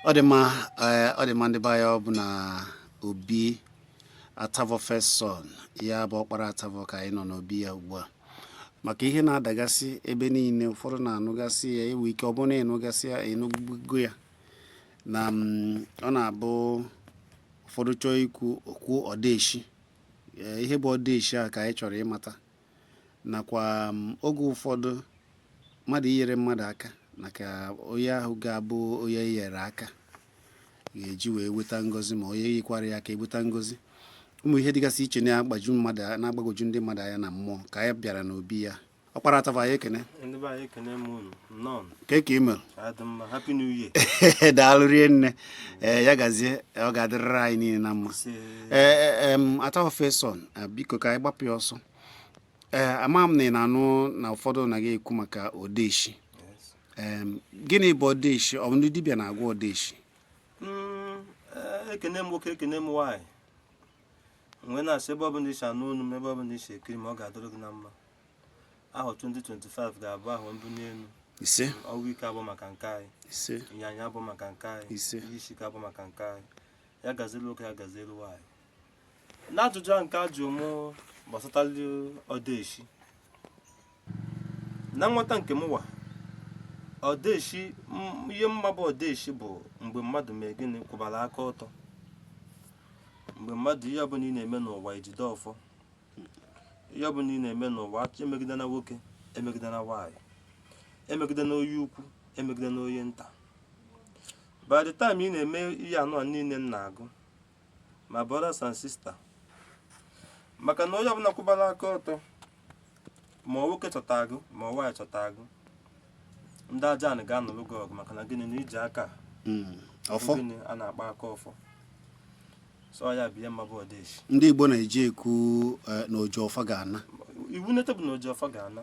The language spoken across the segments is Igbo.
ọ dị ma ndị be ya ọ bụ na Obi Atavo first son ya bụ ọkpara Atavo ka anyị nọ n'obi ya ugbu a maka ihe na-adagasị ebe niile ụfọdụ na-anụgasị ya ewe ike ọ bụrụ na ịnụgasị ya ịnụgo ya na ọ na-abụ ụfọdụ chọọ ikwu okwu ọdeshi ihe bụ ọdeshi a ka anyị chọrọ ịmata nakwa oge ụfọdụ mmadụ inyere mmadụ aka na ka onye ahụ ga-abụ onye inyere aka ga-eji wee weta ngozi ma onye yikwara ya aka eweta ngozi ụmụ ihe dịgasị iche na-agbagwoju ndị mmadụ anya na mmụọ ka anyị bịara n'obi ya ọkpara Atavo anyị ekene ka ime daalụ rie nne ya gazie ọ ga-adịrịrị anyị niile na mma Atavo first son biko ka anyị gbapụ ya ọsọ ama m na ị na-anụ na ụfọdụ na gị ekwu maka odeshi gịnị bụ odeshi ọ bụ ndị dibịa na-agwa odeshi ekene m nwoke ekene m nwaanyị mgbe na-asị ebe ọbụla isi anụ olu m ebe ọbụla isi ekiri ma ọ ga-adịrị gị na mma ahụ 2025 ga-abụ ahụ mbuli elu ise ọnwụ ike abụ maka nke anyị ise ịnyanya abụ maka nke anyị ise ihe isi ike abụ maka nke anyị ya gazielu nwoke ya gazielu nwaanyị n'ajụjụ ahụ nke ajụ mụ gbasatara ọdeshi na nwata nke mụwa ọdeshi ihe mma bụ ọdeshi bụ mgbe mmadụ mee gịnị kwụbara aka ọtọ mgbe mmadụ ihe ọbụla ị na-eme n'ụwa ejide ọfọ ihe ọbụla ị na-eme n'ụwa emegide na nwoke emegide na nwaanyị emegide na onye ukwu emegide na onye nta by the time ị na-eme ihe anụ a niile m na-agụ ma brothers and sisters maka na onye ọbụla kwụbara aka ọtọ ma nwoke chọta agụ ma nwaanyị chọta agụ ndị aja anyị ga-anụrụ gị ọgụ maka na gịnị na iji aka ọfọ gịnị a na-akpa aka ọfọ so ya bụ ihe mma bụ ọdeshi ndị Igbo na-eji ekwu na oji ọfọ ga-ana iwu nete bụ na oji ọfọ ga-ana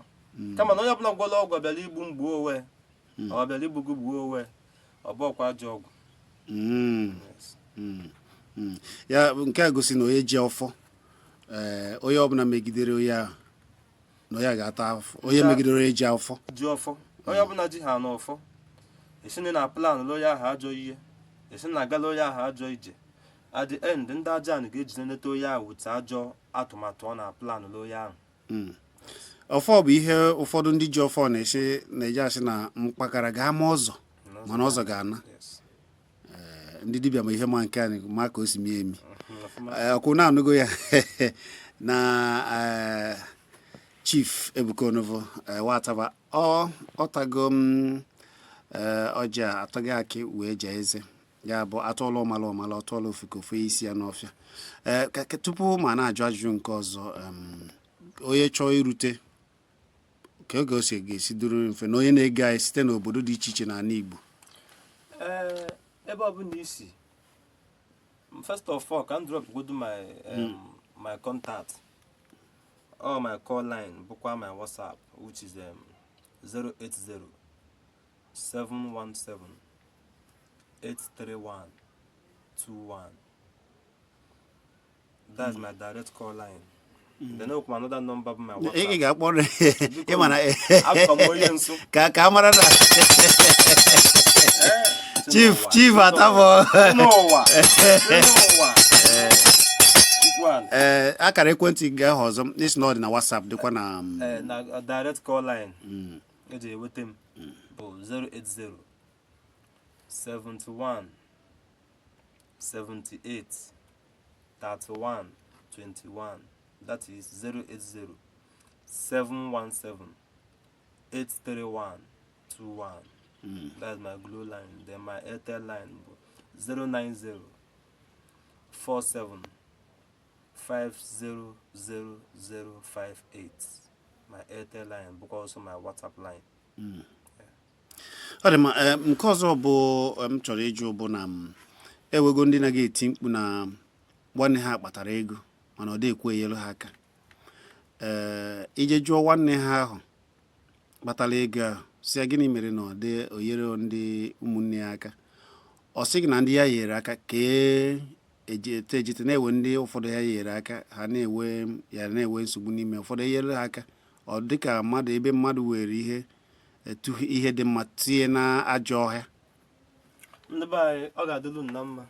kama na onye ọbụla gwọrọ ọgwụ abịara igbu mgbuo onwe ọ bịara igbu gị gbuo onwe ọ bụ ọkwa ajọ ọgwụ ya nke a gosi na onye ji ọfọ onye ọbụla megidere onye ahụ na onye ga-ata afọ onye megidere onye ji afọ ji ọfọ onye ọbụla ji ha n'ọfọ esi na plan onye ahụ ajọ ihe esi na agala onye ahụ ajọ ije at the end ndị aja anyị ga-ejide nleta onye ahụ wute ajọ atụmatụ ọ na plan onye ahụ ọfọ bụ ihe ụfọdụ ndị ji ọfọ na-eji asị na mkpakara ga-ama ọzọ mana ọzọ ga-ana ndị dibịa ma ihe ma nke anyị ma ka o si mie emi ọkwụ na-anụgo ya na Chief Ebuka Onovo Atavo ọtago ọjị a atọghị akị wee jee eze ya bụ atụọla ọmala ọtụọla ofeke isi ya n'ọfịa tupu ma na-ajụ ajụjụ nke ọzọ onye chọọ irute ka oge ose ga-esi duru mfe na onye na-ege anyị site n'obodo dị iche iche n'ala Igbo ebe ọ bụla isi first of all ka m drop godo my contact or my call line bụkwa my WhatsApp which is 080 717 831 21. That's my direct call line. Then I open another number my WhatsApp. Ị ga-akpọ ka mara na Chief Atavo akara ekwentị ga ọzọ isi na ọ dị na WhatsApp dịkwa na direct call line eji eweta m bụ 080 71 78 31 21. That is 080 717 831 21. That's my Glo line. Then my Airtel line 090 47 500058. My Airtel line, but also my WhatsApp line. Ọ dị ma nke ọzọ bụ m chọrọ ịjụ bụ na ewego ndị na-aga eti mkpu na nwanne ha kpatara ego mana ọ dịkwa enyelu ha aka ije jụọ nwanne ha ahụ kpatara ego ahụ si ya gịnị mere na ọ dị oyere ndị ụmụnne ya aka ọ sị gị na ndị ya nyere aka ka ejite na-ewe ndị ụfọdụ ya nyere aka ha na-ewe nsogbu n'ime ụfọdụ enyere ha aka ọ dịka mmadụ ebe mmadụ were ihe dị mma tinye na ajọ ọhịa ndị be anyị ọ ga-adịlu na mma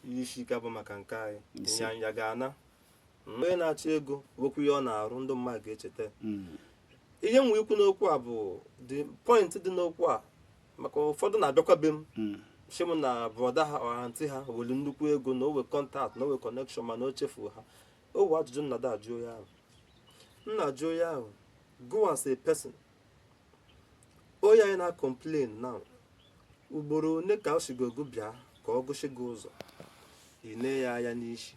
ihe isi ike bụ maka nke anyị ịnyanya ga-ana onye na-achọ ego wekwu ihe ọ na-arụ ndị mmadụ ga-echeta ihe nwe ikwu n'okwu a bụ the point dị n'okwu a maka ụfọdụ na-abịakwa be m si m na brọda ha ọha ntị ha welu nnukwu ego na owe kọntaktị na owe kọnekshọn mana o chefuo ha owe ajụjụ nnada ajụ onye ahụ nna ajụ onye ahụ go as a person onye anyị na-complain now ugboro one ka o sigogo bịa ka ọ gụsị gị ụzọ ị na ya anya n'isi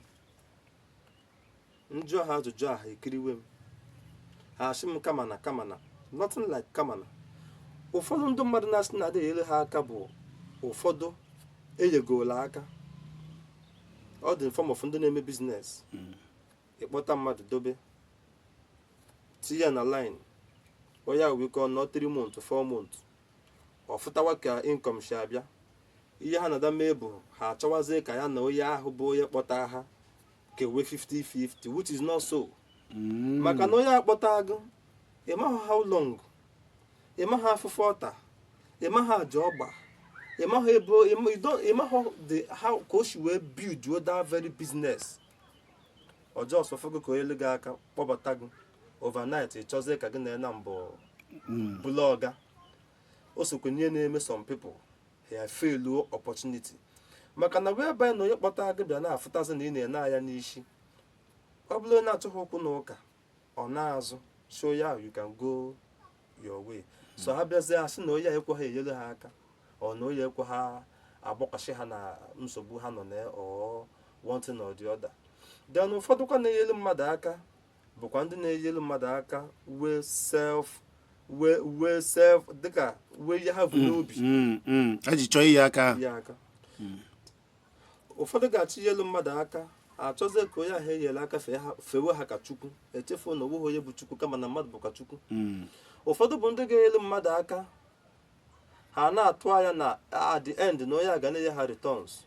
njụ ha ajụjụ ahụ ekiriwe m ha asị m kamana nothing like kamana ụfọdụ ndị mmadụ na-asị na adịghị ele ha aka bụ ụfọdụ eyegola aka ọ dị form of ndị na-eme biznes ịkpọta mmadụ dobe tinye ya na line onye ahụ wikọ nọ 3 months 4 months ọ fụtawa ka income si abịa ihe ha na-ada mee bụ ha achọwazie ka ya na onye ahụ bụ onye kpọta ha kewe 50-50 which is not so maka na onye akpọta agụ ịmaghị how long ịmaghị afụfụ ọta ịmaghị aja ọgba ịmaghị ebe ịmaghị how ka o si wee build that very business ọjọọ sọfọgo ka onye le gị aka kpọbata gị overnight ịchọzie ka gị na mbụ blọga o sokwenye na-eme some people ha fail opportunity maka na wee banye na onye kpọta gị bịa na-afụtazi na ị na-ene anya n'isi ọ bụrụ na-achọghị okwu na ụka ọ na-azụ show ya you can go your way so ha bịazie asị na onye ekweghị enyere ha aka ọ na onye ekwe ha agbakasị ha na nsogbu ha nọ na ọ one thing or the other then ụfọdụkwa na-enyere mmadụ aka bụkwa ndị na-enyere mmadụ aka wee self dịka wee ihe ha bụ n'obi eji chọọ ihe aka ụfọdụ ga-achọ inyelu mmadụ aka achọzie ka onye ahụ enyere aka fewe ha ka chukwu echefuo na onweghị onye bụ chukwu kama na mmadụ bụkwa chukwu ụfọdụ bụ ndị ga-enyelu mmadụ aka ha na-atụ anya na at the end na onye a ga na-enye ha returns.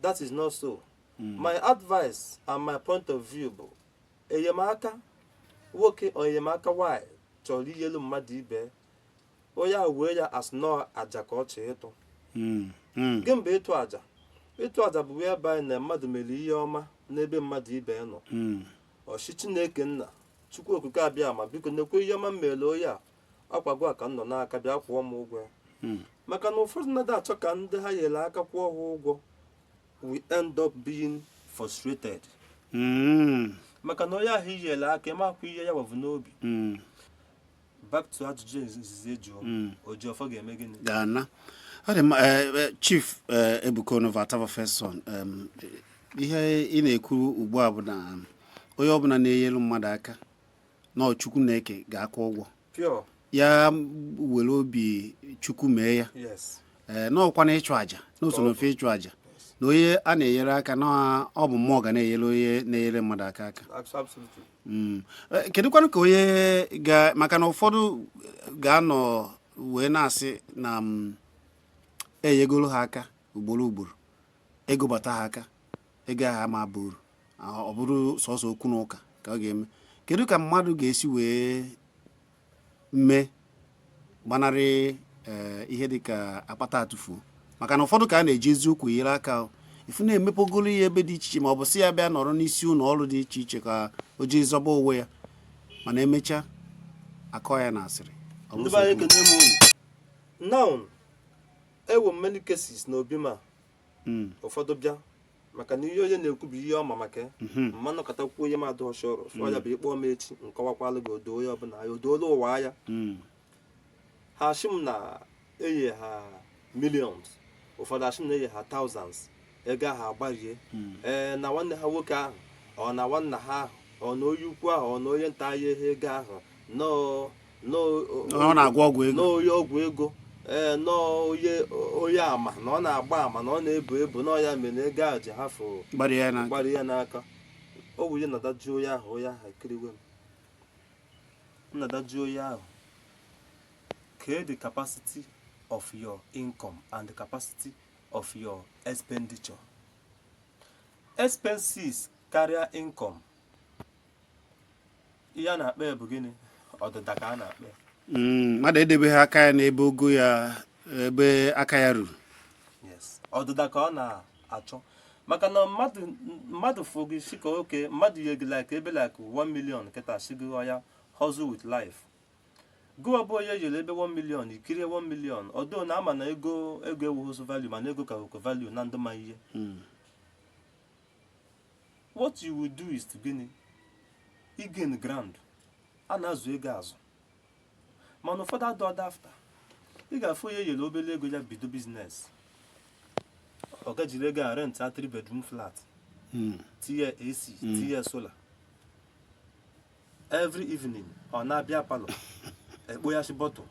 That is not so. My advice and my point of view bụ enyemaka nwoke or enyemaka nwanyị chọrọ inyelu mmadụ ibe onye a wee ya as nọ aja ka ọ chọọ ịtụ gịmbe ịtụ aja bụ wee banye na mmadụ mere ihe ọma n'ebe mmadụ ibe nọ ọchị Chineke nna Chukwu okike abịa ma biko nekwe ihe ọma mmere onye a akwago a ka m nọ n'aka bịa kwụọ m ụgwọ ya maka na ụfọdụ ndị achọ ka ndị ha nyere aka kwụọ ha ụgwọ we end up being frustrated maka na onye ahụ inyere aka ịmakwa ihe ya wavụ n'obi back to ajụjụ izizi jụọ Ojiọfọ ga-eme gịnị Ghana. Chief Ebuka Onova Atavafeson, ihe ị na-ekwu ugbu a bụ na onye ọbụla na-enyelu mmadụ aka na Chukwu na-eke ga-akwụ ụgwọ pure ya were obi Chukwu mee ya n'ọkwa na ịchụ aja n'usoro mfe ịchụ aja na onye a na-enyere aka na ọ bụ mmụọ ga na-enyere onye na-enyere mmadụ aka kedụkwanụ ka onye maka na ụfọdụ ga-anọ wee na-asị na enyegoro ha aka ugboro ego bata ha aka ego ahụ ama bụrụ ọ bụrụ sọsọ okwu na ụka ka ọ ga-eme kedu ka mmadụ ga-esi wee mee gbanarị ihe dịka akpata atụfuo maka na ụfọdụ ka a na-eji eziokwu nyere aka ifu na-emepegoro ihe ebe dị iche iche ma ọ bụ sị ya bịa nọrọ n'isi ụlọ ọrụ dị iche iche ka o jee zọba onwe ya mana emechaa akọ ya na asịrị now ewo many cases na obi ma ụfọdụ bịa maka na ihe onye na-ekwu bụ ihe ọma maka mmanụ katakwu onye ma adụ ọchọrọ so ya bụ ịkpọ m echi nkọwakwalụ gị odo onye ọbụla ya odoola ụwa anya ha asị m na enye ha millions ụfọdụ asị m na enye ha thousands ego ahụ agbarie na nwanne ha nwoke ahụ ọ na nwanna ha ahụ ọ na onye ukwu ahụ ọ na onye nta ahịa ihe ego ahụ ọ na-agwọ ọgwụ ego n'onye ọgwụ ego onye ama na ọ na-agba ama na ọ na-ebu na ọya mere ego ahụ ji hafụ gbara ya n'aka o wunye na-adaju onye ahụ ekiriwe m na-adaju onye ahụ create the capacity of your income and the capacity of your expenditure. Expenses karịa income ihe a na-akpa bụ gịnị ọdịda ka a na-akpa mmadụ edebeghị aka ya n'ebe ogo ya ebe aka ya ruru yes ọdụda ka ọ na-achọ maka na mmadụ fogi si ka oke mmadụ yegi like ebe like 1 million kịta sigo ya hustle with life gụọ bụ onye yere ebe 1 million ikirie 1 million ọdụ na ama na ego ewughụzụ value mana ego ka weko value na ndị ma ihe what you will do is to gịnị igain ground a na-azụ ego azụ mana ụfọdụ adọọda afta ị ga-afụ onye yere obere ego ya bido biznes ọ gajiri ego a rent a 3 bedroom flat tinye AC tinye solar every evening ọ na-abịa palọ ekpoyachi bọtụ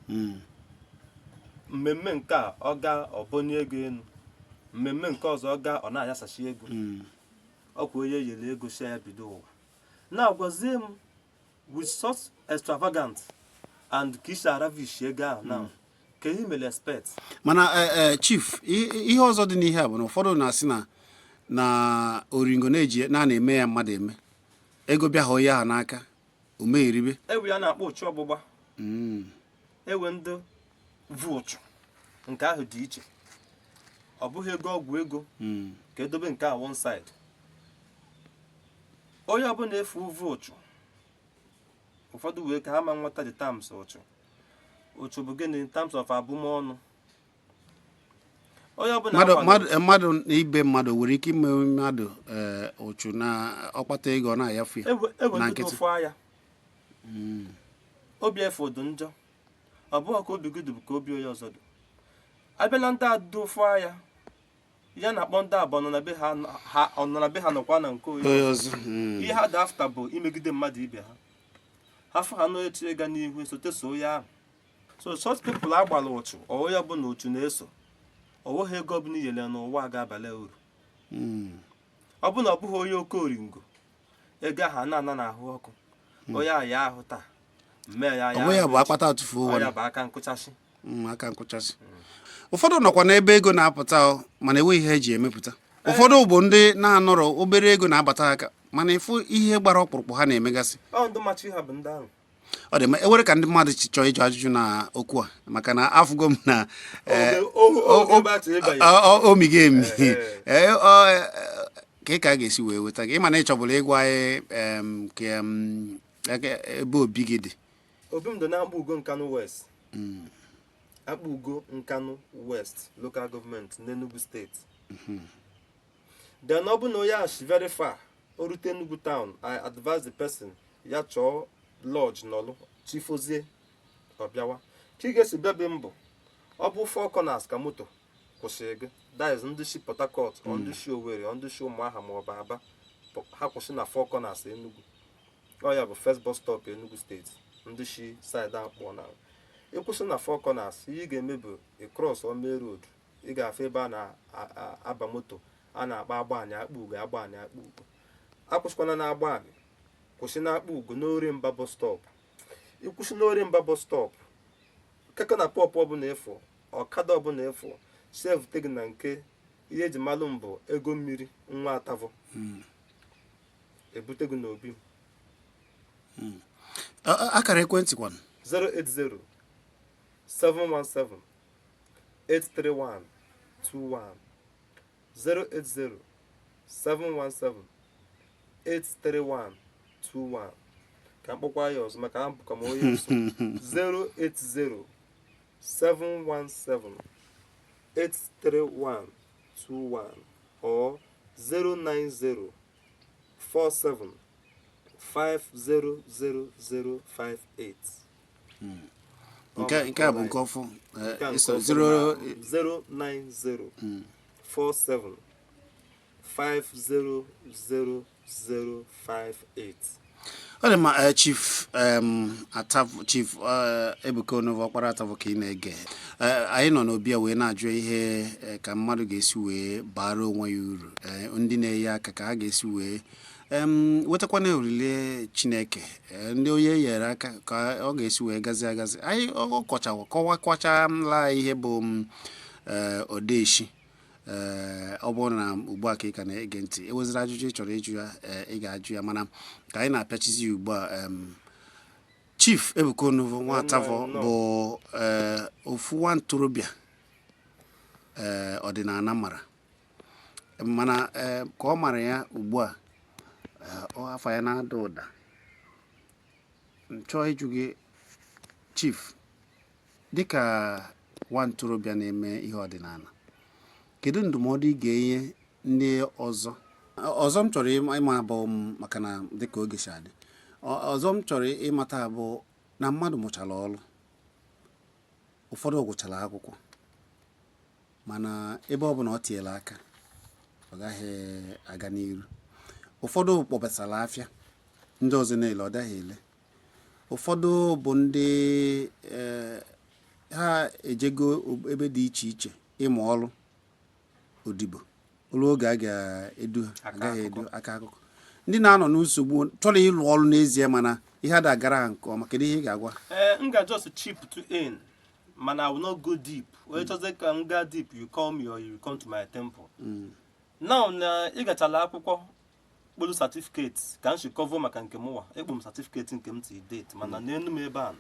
mmemme nke a ọ ga ọbọnye ego elu mmemme nke ọzọ ọ ga ọ na-ayasachi ego ọkwa onye yere ego share ya bido ụwa na-agwazie m with such extravagant and kisha ravish ego ahụ now ka ihe mere expect mana chief ihe ọzọ dị n'ihe a bụ na ụfọdụ na-asị na oringo na-eme ya mmadụ eme ego bịa hụ ya ha n'aka omegheribe ewe ya na-akpọ ụchụ ọgbụgba ewe ndị vu ụchụ nke ahụ dị iche ọ bụghị ego ọgwụ ego ka edobe nke a one side onye ọbụla efu vu ụchụ ụfọdụ wee ka ha ma nweta the terms ụchụ bụ gịnị terms of abụmọnụ onye ọbụla mmadụ na ibe mmadụ nwere ike ime mmadụ ụchụ na ọkpata ego ọ na-ayafu ya na nkịtị aya obi efu dị njọ ọ bụghị ka obi gị dị ka obi onye ọzọ dị abịa na ndị adụ ụfụ aya ya na-akpọ ndị abụọ nọ na be ha nọkwa na nke onye ọzọ ihe ha dị afta bụ imegide mmadụ ibe ha hafụ ha na-eche ịga n'ihu esote so ya ahụ so such people agbara ụchụ ọwụ ya bụ na ụchụ na-eso ọwụghị ego ọbụla iyele n'ụwa ga-abalị uru ọ bụ na ọ bụghị onye oke oringo ego ahụ na-ana n'ahụ ọkụ onye aya ahụ taa mee ya bụ akpata atụfu ụwa ya bụ aka nkụchasị ụfọdụ nọkwa n'ebe ego na-apụta mana enweghị ihe eji emepụta ụfọdụ bụ ndị na-anọrọ obere ego na-abata aka mana ịfụ ihe gbara ọkpụrụkpụ ha na-emegasị ndị machi ha bụ ndị ahụ ọ dị ewere ka ndị mmadụ chọọ ịjụ ajụjụ na okwu a maka na afụgo m na omiga emi ka ị ka a ga-esi wee weta gị ịma na ịchọbụla ịgwa anyị ebe obi gị dị obi m dị na Akpa Ugo Nkanu West Akpa Ugo Nkanu West local government n'Enugu steeti then ọ bụ na onye ashi very far o rute Enugu town I advise the person ya chọọ lodge n'ọlụ chifozie ọbịawa ka ị ga-esi bịa be mbụ ọ bụ 4 corners ka moto kwụsịrị gị that is ndị shi Port Harcourt ndị shi Owerri ndị shi Ụmụahịa maọbụ Aba ha kwụsị na 4 corners Enugu ọ ya bụ first bus stop Enugu steeti ndị shi side akpọ na ịkwụsị na 4 corners ihe ị ga-eme bụ cross Ome road ị ga-afụ ebe a na-aba moto a na-akpa Agbani Akpa Ugo Agbani Akpa Ugo akwụsịkwana na Agbani kwụsị na Akpa Ugo n'Orimba bus stop ịkwụsị n'Orimba bus stop kaka na pọp ọbụla efu ọkada ọbụla efu sevute gị na nke ihe eji malụ mbụ ego mmiri nwa atavọ ebute gị n'obi akara ekwentị kwanụ 080 717 831 21 080 717 831 21 ka mkpọkwa ya ọzọ maka mbụ ka m onye nso 080 717 831 21 or 090 47 500058 nke a bụ nke ọfụ 090 47 500058 ọ dị ma chief Ebuka Onovo Ọkpara Atavo ka ị na-ege anyị nọ n'obi a wee na-ajụ ihe ka mmadụ ga-esi wee bara onwe ya uru ndị na-eyi aka ka ha ga-esi wee wetakwana orire Chineke ndị onye nyere aka ka ọ ga-esi wee gazi agazi anyị kọwakwachaala ihe bụ odeshi ọ bụrụ na ugbu a ka ị ka na-ege ntị eweziri ajụjụ ị chọrọ ịjụ ya ị ga-ajụ ya mana ka anyị na-apịachizi ugbu a Chief Ebuka Onovo Nwa Atavo bụ ofu nwa ntorobịa ọdịnala mara mana ka ọ mara ya ugbu a afọ ya na-ada ụda. Chọọ ịjụ gị Chief, dịka nwa ntorobịa na-eme ihe ọdịnala, kedu ndụmọdụ ị ga-enye ndị ọzọ m chọrọ ịma abụ maka na dịka oge si adị, ọzọ m chọrọ ịmata abụ na mmadụ mụchara ọrụ, ụfọdụ gụchara akwụkwọ mana ebe ọ bụ na ọ tiela aka ọ gaghị aga n'iru. Ụfọdụ kpọbasara afịa, ndị ọzọ na-ele ọ daghị ele. Ụfọdụ bụ ndị ha ejego ebe dị iche iche ịmụ ọrụ odibo, olu oge a ga-edu ha agaghị edu aka akụkọ. Ndị na-anọ n'nsogbu chọrọ ịlụ ọrụ n'ezie mana ihe a dagara ha nke ọma, kedu ihe ị ga-agwa? M ga just cheap to earn, man, I will not go deep. When just like I go deep, you call me or you come to my temple. Now, I got a akwụkwọ kpolu certificate ka m si cover maka nke mụwa. Ekpo m certificate nke m ti date, mana n'enu m ebe a.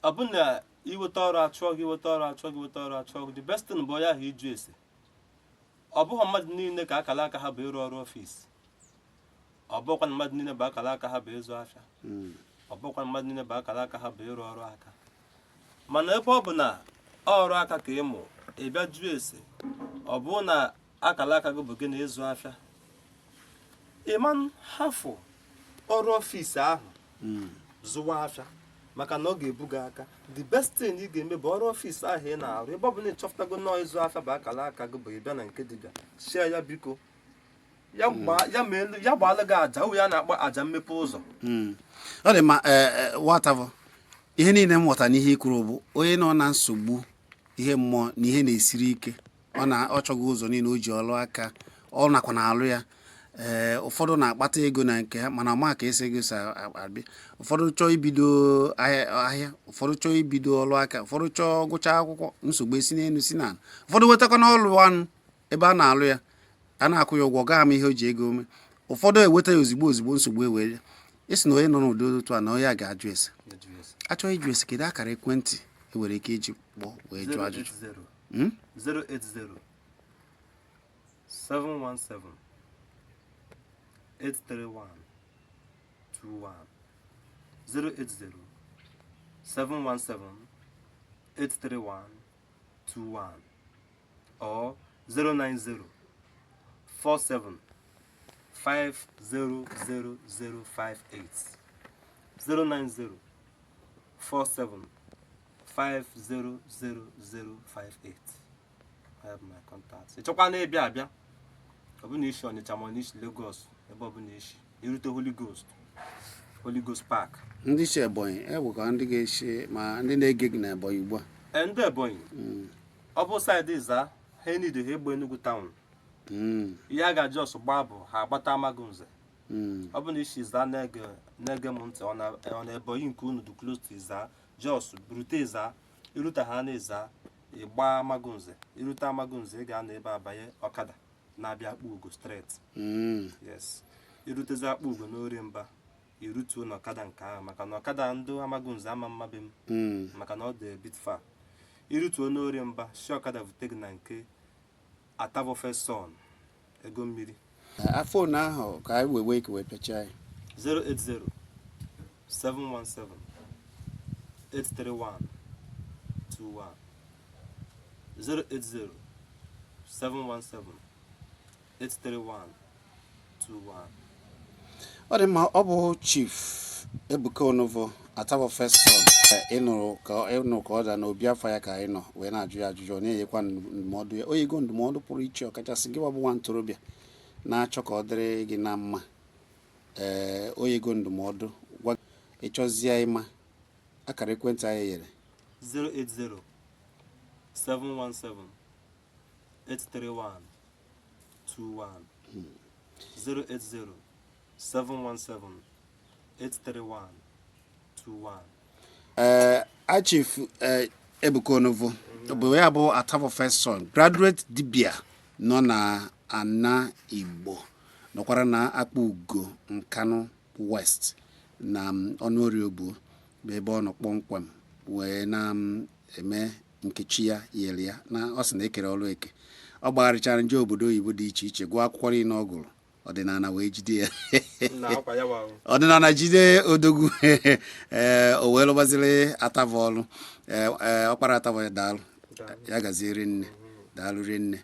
Ọ bụ na iweta ọrụ achọ gị, the best thing bụ ya ahụ ịjụ ese. Ọ bụghị mmadụ niile ka akala aka ha bụ ịrụ ọrụ ọfịs. Ọ bụkwa mmadụ niile bụ akala aka ha bụ ịzụ afịa. Ọ bụkwa mmadụ niile bụ akala aka ha bụ ịrụ ọrụ aka. Mana ebe ọ bụ na ọrụ aka ka ịmụ, ị bịa jụọ ese, ọ bụ na akala aka gị bụ gị na-ịzụ afịa, ịman hafụ ọrụ ọfịs ahụ zụwa afịa maka na ọ ga-ebu gị aka. The best thing ị ga-eme bụ ọrụ ọfịs ahụ ị na-arụ. Ebe ọ bụ na ịchọpụtago nọọ ịzụ afịa bụ akala aka gị bụ ịbịa na nke dibịa, share ya biko, ya gbaala gị aja, o ya na-akpọ aja mmepe ụzọ. Ọ dị ma watavọ ihe niile m ghọta n'ihe ikwuru bụ onye nọ na nsogbu ihe mmụọ na ihe na-esiri ike, ọ chọghị ụzọ niile o ji ọlụ aka, ọ nakwa na alụ ya. Ụfọdụ na-akpata ego na nke ha mana ọma ka esi ego si abịa. Ụfọdụ chọọ ibido ahịa, ụfọdụ chọọ ibido ọlụ aka, ụfọdụ chọọ gụchaa akwụkwọ, nsogbu esi n'elu si n'ala. Ụfọdụ wetakwa n'ọlụ anụ ebe a na-alụ ya, a na-akwụ ya ụgwọ, gaa m ihe o ji ego ome. Ụfọdụ eweta ya ozigbo nsogbu ewere ya. Isi na onye nọ n'ụdị otu a na onye a ga-ajụ ese. Achọghị ịjụ ese, kedu akara ekwentị enwere ike iji kpọọ wee jụọ ajụjụ? 080 717 831 21 080 717 831 21 or 090 47 500058 090 47 500058. I have my contacts. Ịchọkwa na-ebịa abịa, ọ bụ na isi Ọnịcha ma n'isi Lagos, ebe ọ bụ na isi irute Holy Ghost Park. Ndị si Ebonyi ewekwa ndị ga-esi ma ndị na-ege gị na Ebonyi ugbu a. Ndị Ebonyi ọ bụ saịdị Ịza, ha niile ha egbe Enugu town. Ihe a ga-ajụ ọsọ gbaa bụ ha agbata Amagunze. Ọ bụ na isi Ịza na-ege m ntị, ọ na Ebonyi nke unu dị close to Ịza, Jos burute Ịza, irute ha na Ịza, ịgba Amagunze, irute Amagunze ị ga-anọ ebe abanye ọkada na-abịa Akpa Ugo street. Yes, irutezi Akpa Ugo n'Orie Mba, irutuo n'ọkada nke ahụ maka na ọkada ndị Amagunze ama mma be m maka na ọ dị bit far. Irutuo n'Orie Mba, si ọkada vute gị na nke Atavo First Son ego mmiri. Fon ahụ ka anyị wee wee pechaa ya. 080 717 831 21 080 717 831 21. Ọ dị mma, ọ bụ Chief Ebuka Onovo Atavo First Son. Ịnụrụ ka ọ da n'obi afọ ya ka anyị nọ wee na-ajụ ya ajụjụ, ọ na-enyekwa ndụmọdụ ya. Onye go ndụmọdụ pụrụ iche, ọkachasị gị bụ nwa ntorobịa na-achọ ka ọ dịrị gị na mma. Onye go ndụmọdụ gwa ịchọzie ịma akara ekwentị anyị nyere 080 717 831 21 080 717 831 21. Chief Ebuka Onovo bụ ya bụ Atavo First Son, graduate dibia nọ na Ana Igbo, nọkwara na Akpa Ugo Nkanu West na Ọnụọrịa Obuo bụ ebe ọ nọ kpọmkwem wee na-eme nke chi ya yere ya na ọ sị na ekere ọrụ eke ọ gbagharịchara nje obodo oyibo dị iche iche gụọ akwụkwọ niile ọ gụrụ ọdịnala wee jide ya ọdịnala jide odogwu o wee lụgbaziri Atavọ ọrụ ọkpara Atavọ ya daalụ ya gaziere nne daalụ rie nne